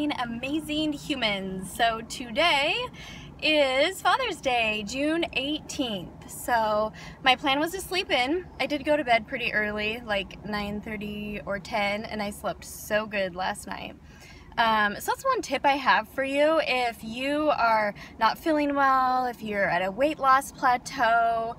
morning, amazing humans. So today is Father's Day, June 18th. So my plan was to sleep in. I did go to bed pretty early, like 9:30 or 10, and I slept so good last night. So that's one tip I have for you. If you are not feeling well, if you're at a weight loss plateau,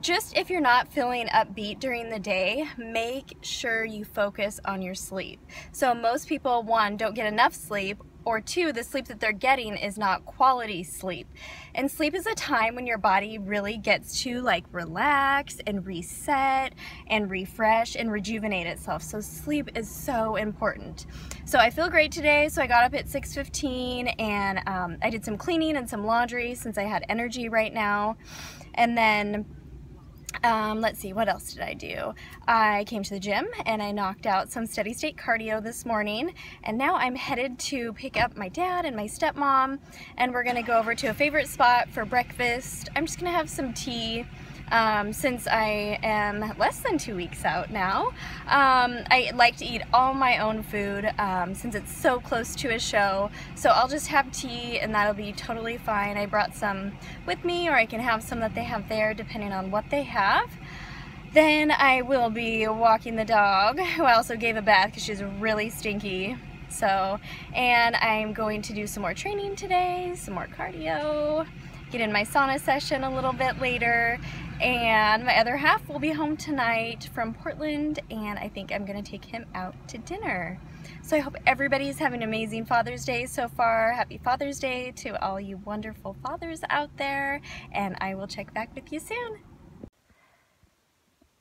just if you're not feeling upbeat during the day, make sure you focus on your sleep. So most people, one, don't get enough sleep, or two, the sleep that they're getting is not quality sleep. And sleep is a time when your body really gets to like relax and reset and refresh and rejuvenate itself. So sleep is so important. So I feel great today. So I got up at 6:15 and I did some cleaning and some laundry since I had energy right now. And then let's see, what else did I do? I came to the gym and I knocked out some steady state cardio this morning, and now I'm headed to pick up my dad and my stepmom, and we're gonna go over to a favorite spot for breakfast. I'm just gonna have some tea. Since I am less than 2 weeks out now, I like to eat all my own food since it's so close to a show. So I'll just have tea and that'll be totally fine. I brought some with me, or I can have some that they have there depending on what they have. Then I will be walking the dog, who I also gave a bath because she's really stinky. So, and I'm going to do some more training today, some more cardio, get in my sauna session a little bit later, and my other half will be home tonight from Portland, and I think I'm gonna take him out to dinner. So I hope everybody's having an amazing Father's Day so far. Happy Father's Day to all you wonderful fathers out there, and I will check back with you soon.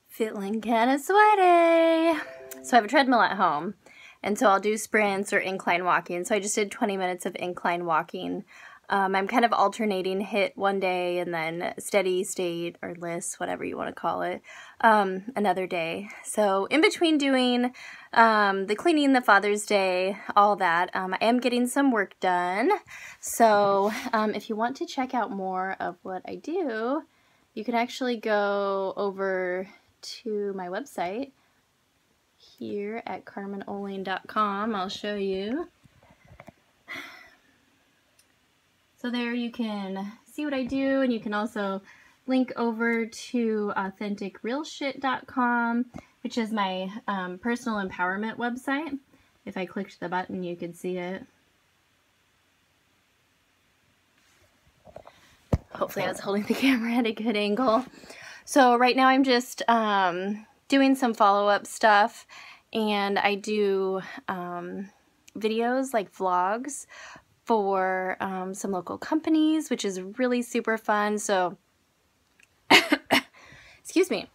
Feeling kinda sweaty. So I have a treadmill at home, and so I'll do sprints or incline walking. So I just did 20 minutes of incline walking. I'm kind of alternating HIIT one day and then steady state or LISS, whatever you want to call it, another day. So in between doing the cleaning, the Father's Day, all that, I am getting some work done. So if you want to check out more of what I do, you can actually go over to my website here at carmenohling.com. I'll show you. So there you can see what I do, and you can also link over to authenticrealshit.com, which is my personal empowerment website. If I clicked the button, you could see it. Hopefully I was holding the camera at a good angle. So right now I'm just doing some follow-up stuff, and I do videos like vlogs for some local companies, which is really super fun. So, excuse me.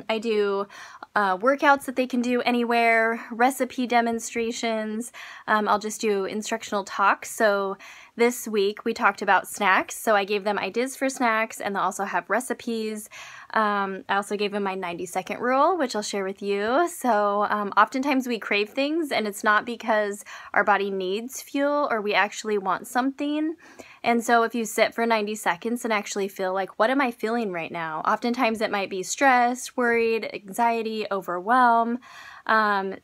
I do workouts that they can do anywhere, recipe demonstrations. I'll just do instructional talks. So this week we talked about snacks. So I gave them ideas for snacks, and they'll also have recipes. I also gave them my 90-second rule, which I'll share with you. So oftentimes we crave things, and it's not because our body needs fuel or we actually want something. And so if you sit for 90 seconds and actually feel like, what am I feeling right now? Oftentimes it might be stress, worried, anxiety, overwhelm.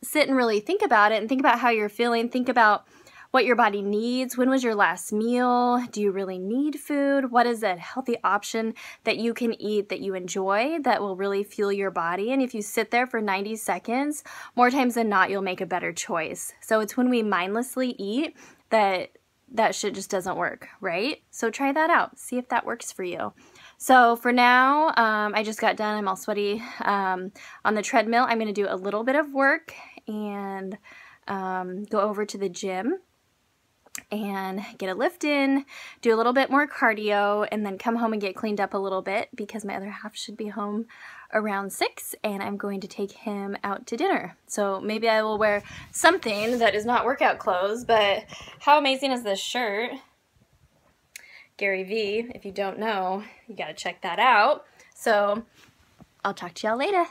Sit and really think about it, and think about how you're feeling. Think about what your body needs. When was your last meal? Do you really need food? What is a healthy option that you can eat that you enjoy that will really fuel your body? And if you sit there for 90 seconds, more times than not, you'll make a better choice. So it's when we mindlessly eat that shit just doesn't work, right? So try that out. See if that works for you. So for now, I just got done. I'm all sweaty on the treadmill. I'm going to do a little bit of work and go over to the gym and get a lift in, do a little bit more cardio, and then come home and get cleaned up a little bit because my other half should be home around 6, and I'm going to take him out to dinner. So maybe I will wear something that is not workout clothes, but how amazing is this shirt? Gary V, if you don't know, you gotta check that out. So I'll talk to y'all later.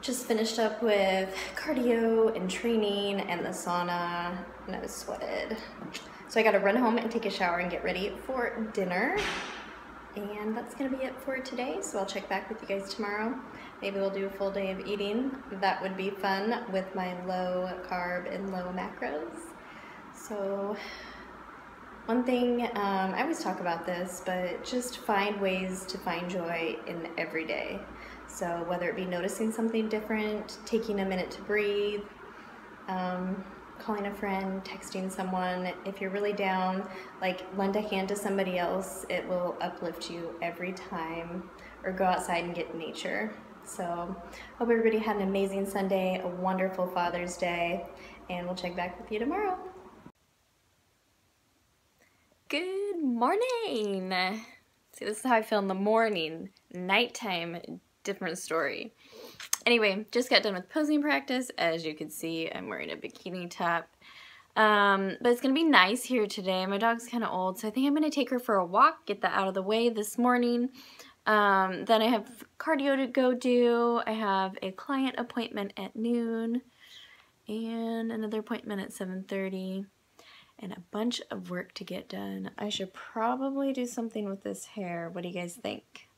Just finished up with cardio and training and the sauna, and I was sweated. So I gotta run home and take a shower and get ready for dinner. And that's gonna be it for today, so I'll check back with you guys tomorrow. Maybe we'll do a full day of eating. That would be fun with my low carb and low macros. So one thing, I always talk about this, but just find ways to find joy in every day. So whether it be noticing something different, taking a minute to breathe, calling a friend, texting someone. If you're really down, like lend a hand to somebody else. It will uplift you every time. Or go outside and get in nature. So hope everybody had an amazing Sunday, a wonderful Father's Day, and we'll check back with you tomorrow. Good morning. See, this is how I feel in the morning. Nighttime, different story. Anyway, just got done with posing practice. As you can see, I'm wearing a bikini top. But it's gonna be nice here today. My dog's kind of old, so I think I'm gonna take her for a walk, get that out of the way this morning. Then I have cardio to go do. I have a client appointment at noon and another appointment at 7:30 and a bunch of work to get done. I should probably do something with this hair. What do you guys think?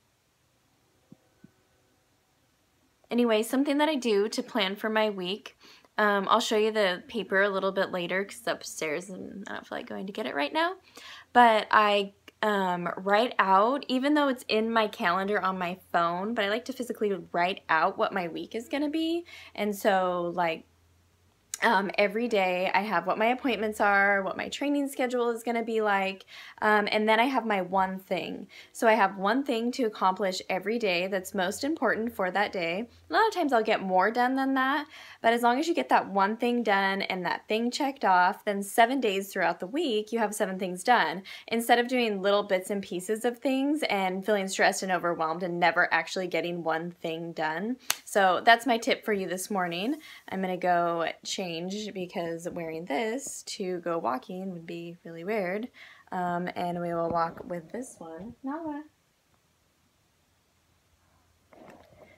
Anyway, something that I do to plan for my week, I'll show you the paper a little bit later because it's upstairs and I don't feel like going to get it right now, but I write out, even though it's in my calendar on my phone, but I like to physically write out what my week is gonna be. And so like every day I have what my appointments are, what my training schedule is going to be like, and then I have my one thing. So I have one thing to accomplish every day that's most important for that day. A lot of times I'll get more done than that, but as long as you get that one thing done and that thing checked off, then 7 days throughout the week you have 7 things done. Instead of doing little bits and pieces of things and feeling stressed and overwhelmed and never actually getting one thing done. So that's my tip for you this morning. I'm going to go change because wearing this to go walking would be really weird. And we will walk with this one. Nala.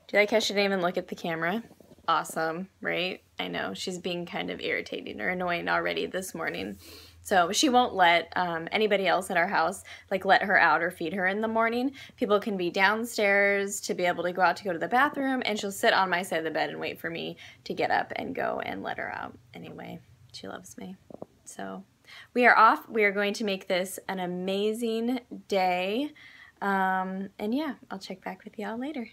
Do you like how she didn't even look at the camera? Awesome, right? I know, she's being kind of irritating or annoying already this morning. So she won't let anybody else in our house like let her out or feed her in the morning. People can be downstairs to be able to go out to go to the bathroom, and she'll sit on my side of the bed and wait for me to get up and go and let her out. Anyway, she loves me. So we are off. We are going to make this an amazing day. And yeah, I'll check back with y'all later.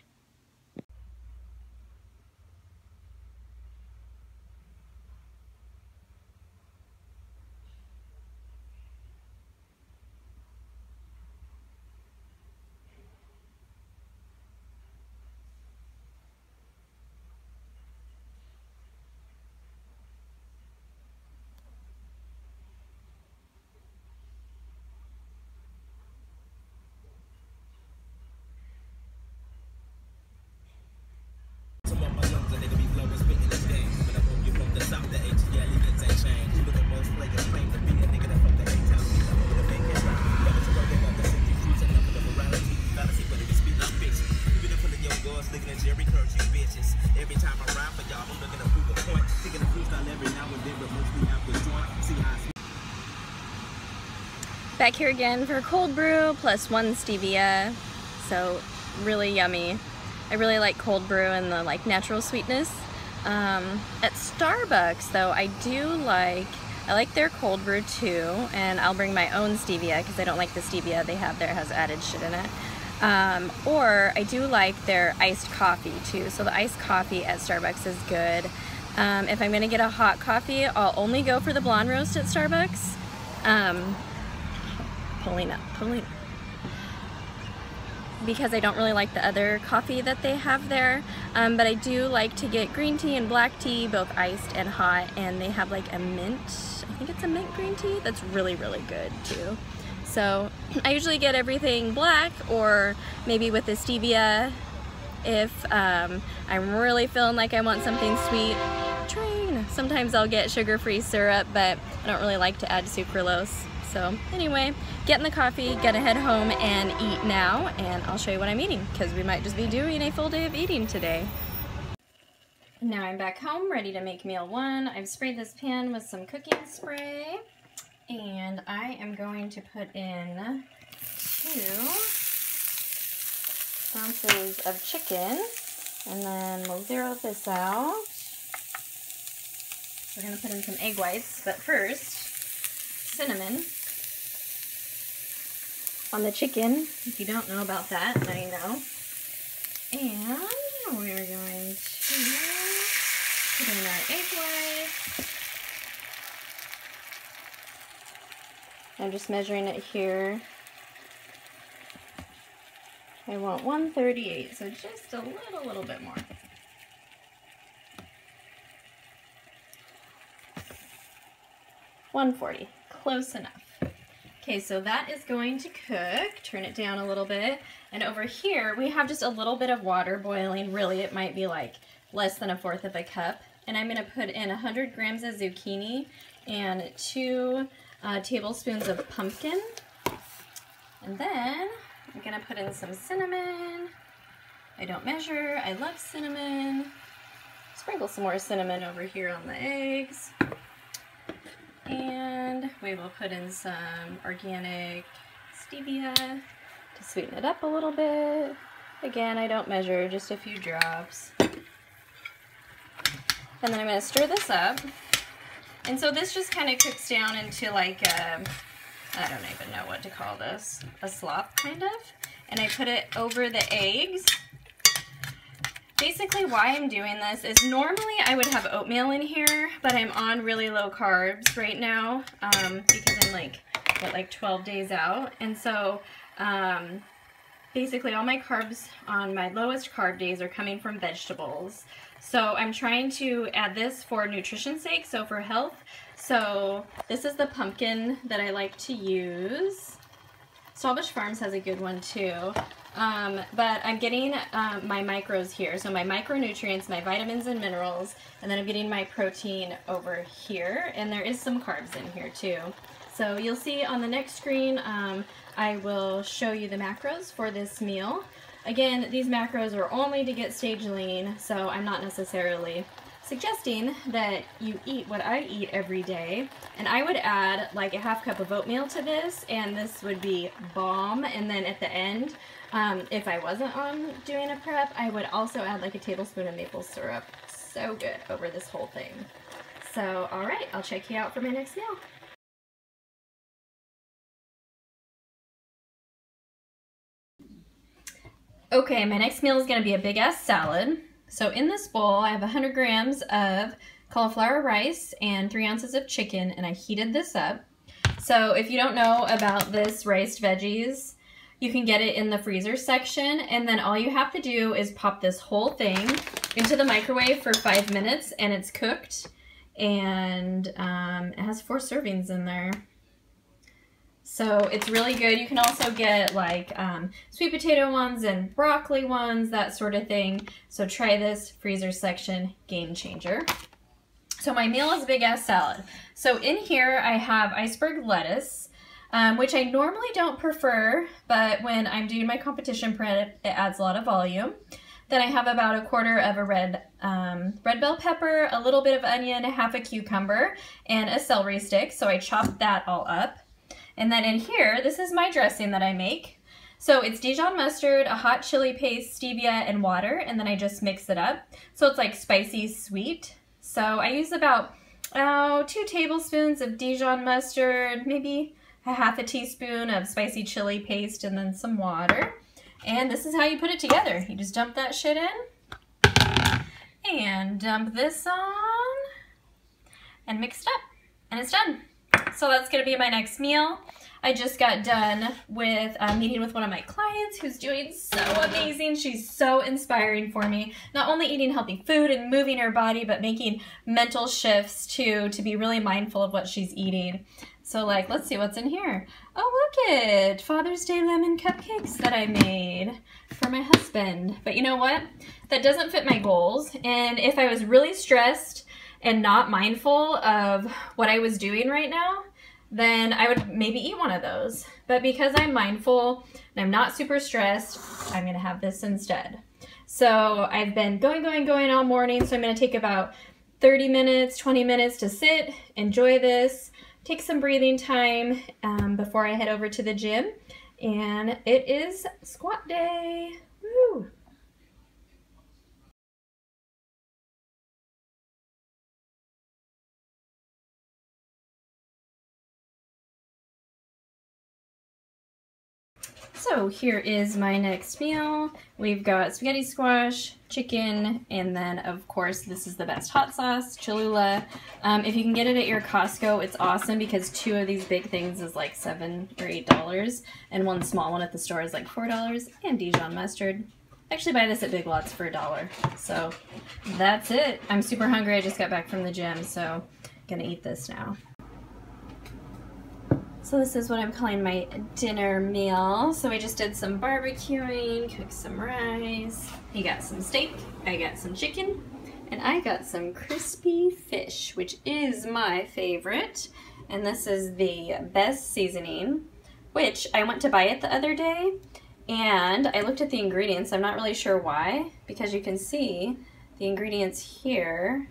Back here again for cold brew plus 1 stevia, so really yummy. I really like cold brew and the like natural sweetness. At Starbucks though, I like their cold brew too, and I'll bring my own stevia because I don't like the stevia they have there. It has added shit in it. Or I do like their iced coffee too, so the iced coffee at Starbucks is good. If I'm gonna get a hot coffee, I'll only go for the blonde roast at Starbucks. Pulling up. Because I don't really like the other coffee that they have there, but I do like to get green tea and black tea, both iced and hot, and they have like a mint, I think it's a mint green tea, that's really, really good too. So I usually get everything black or maybe with the stevia if I'm really feeling like I want something sweet. Sometimes I'll get sugar-free syrup, but I don't really like to add sucralose. So anyway, getting the coffee, gonna head home and eat now, and I'll show you what I'm eating because we might just be doing a full day of eating today. Now I'm back home, ready to make meal 1. I've sprayed this pan with some cooking spray, and I am going to put in 2 ounces of chicken. And then we'll zero this out. We're gonna put in some egg whites, but first, cinnamon on the chicken. If you don't know about that, now you know. And we're going to put in our egg whites. I'm just measuring it here. I want 138, so just a little bit more. $140, close enough. Okay, so that is going to cook. Turn it down a little bit. And over here, we have just a little bit of water boiling. Really, it might be like less than 1/4 of a cup. And I'm gonna put in 100 grams of zucchini and 2 tablespoons of pumpkin. And then I'm gonna put in some cinnamon. I don't measure, I love cinnamon. Sprinkle some more cinnamon over here on the eggs. And we will put in some organic stevia to sweeten it up a little bit. Again, I don't measure, just a few drops. And then I'm going to stir this up. And so this just kind of cooks down into like a, I don't even know what to call this, a slop kind of. And I put it over the eggs. Basically why I'm doing this is normally I would have oatmeal in here, but I'm on really low carbs right now because I'm like 12 days out. And so basically all my carbs on my lowest carb days are coming from vegetables. So I'm trying to add this for nutrition's sake, so for health. So this is the pumpkin that I like to use. Stallbush Farms has a good one too. But I'm getting my micros here, so my micronutrients, my vitamins and minerals, and then I'm getting my protein over here, and there is some carbs in here too. So you'll see on the next screen, I will show you the macros for this meal. Again, these macros are only to get stage lean, so I'm not necessarily suggesting that you eat what I eat every day. And I would add like a 1/2 cup of oatmeal to this, and this would be bomb. And then at the end, if I wasn't on doing a prep, I would also add like a tablespoon of maple syrup. So good over this whole thing. So, all right, I'll check you out for my next meal. Okay, my next meal is gonna be a big ass salad. So in this bowl, I have 100 grams of cauliflower rice and 3 ounces of chicken, and I heated this up. So if you don't know about this riced veggies, you can get it in the freezer section, and then all you have to do is pop this whole thing into the microwave for 5 minutes, and it's cooked, and it has 4 servings in there. So it's really good. You can also get like sweet potato ones and broccoli ones, that sort of thing. So try this freezer section, game changer. So my meal is a big ass salad. So in here I have iceberg lettuce, which I normally don't prefer, but when I'm doing my competition prep, it adds a lot of volume. Then I have about 1/4 of a red bell pepper, a little bit of onion, 1/2 a cucumber, and a celery stick. So I chopped that all up. And then in here, this is my dressing that I make. So it's Dijon mustard, a hot chili paste, stevia, and water, and then I just mix it up. So it's like spicy sweet. So I use about 2 tablespoons of Dijon mustard, maybe a 1/2 teaspoon of spicy chili paste, and then some water. And this is how you put it together. You just dump that shit in, and dump this on, and mix it up, and it's done. So that's gonna be my next meal. I just got done with a meeting with one of my clients who's doing so amazing. She's so inspiring for me. Not only eating healthy food and moving her body, but making mental shifts too, to be really mindful of what she's eating. So like, let's see what's in here. Oh, look it, Father's Day lemon cupcakes that I made for my husband. But you know what? That doesn't fit my goals. And if I was really stressed and not mindful of what I was doing right now, then I would maybe eat one of those. But because I'm mindful and I'm not super stressed, I'm gonna have this instead. So I've been going all morning, so I'm gonna take about 30 minutes, 20 minutes to sit, enjoy this, take some breathing time before I head over to the gym. And it is squat day. Woo! So here is my next meal. We've got spaghetti squash, chicken, and then of course this is the best hot sauce, Cholula. If you can get it at your Costco, it's awesome because 2 of these big things is like $7 or $8, and one small one at the store is like $4, and Dijon mustard. I actually buy this at Big Lots for $1. So that's it. I'm super hungry. I just got back from the gym, so I'm gonna eat this now. So this is what I'm calling my dinner meal. So we just did some barbecuing, cooked some rice. He got some steak, I got some chicken, and I got some crispy fish, which is my favorite. And this is the best seasoning, which I went to buy it the other day, and I looked at the ingredients. I'm not really sure why, because you can see the ingredients here,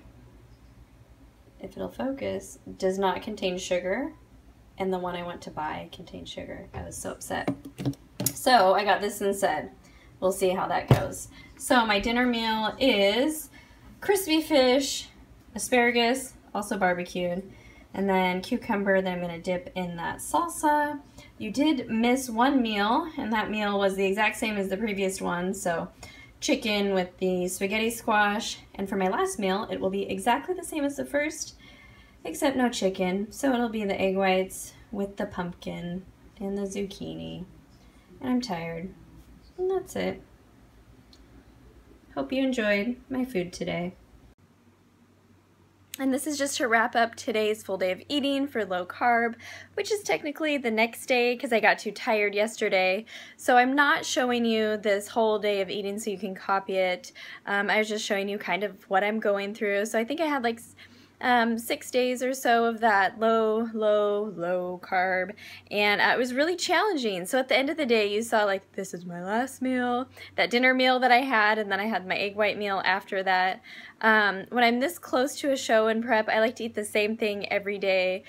if it'll focus, does not contain sugar. And the one I went to buy contained sugar. I was so upset. So I got this instead. We'll see how that goes. So my dinner meal is crispy fish, asparagus, also barbecued, and then cucumber that I'm gonna dip in that salsa. You did miss one meal, and that meal was the exact same as the previous one. So chicken with the spaghetti squash. And for my last meal, it will be exactly the same as the first, except no chicken, so it'll be the egg whites with the pumpkin and the zucchini. And I'm tired. And that's it. Hope you enjoyed my food today. And this is just to wrap up today's full day of eating for low carb, which is technically the next day because I got too tired yesterday. So I'm not showing you this whole day of eating so you can copy it. I was just showing you kind of what I'm going through. So I think I had like 6 days or so of that low carb, and it was really challenging. So at the end of the day, you saw like, this is my last meal, that dinner meal that I had, and then I had my egg white meal after that. When I'm this close to a show and prep, I like to eat the same thing every day,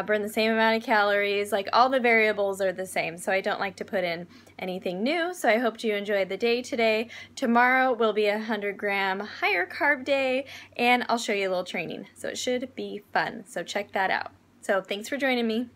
burn the same amount of calories, like all the variables are the same, so I don't like to put in anything new. So I hope you enjoyed the day today. Tomorrow will be a 100-gram higher carb day, and I'll show you a little training. So it should be fun. So check that out. So thanks for joining me.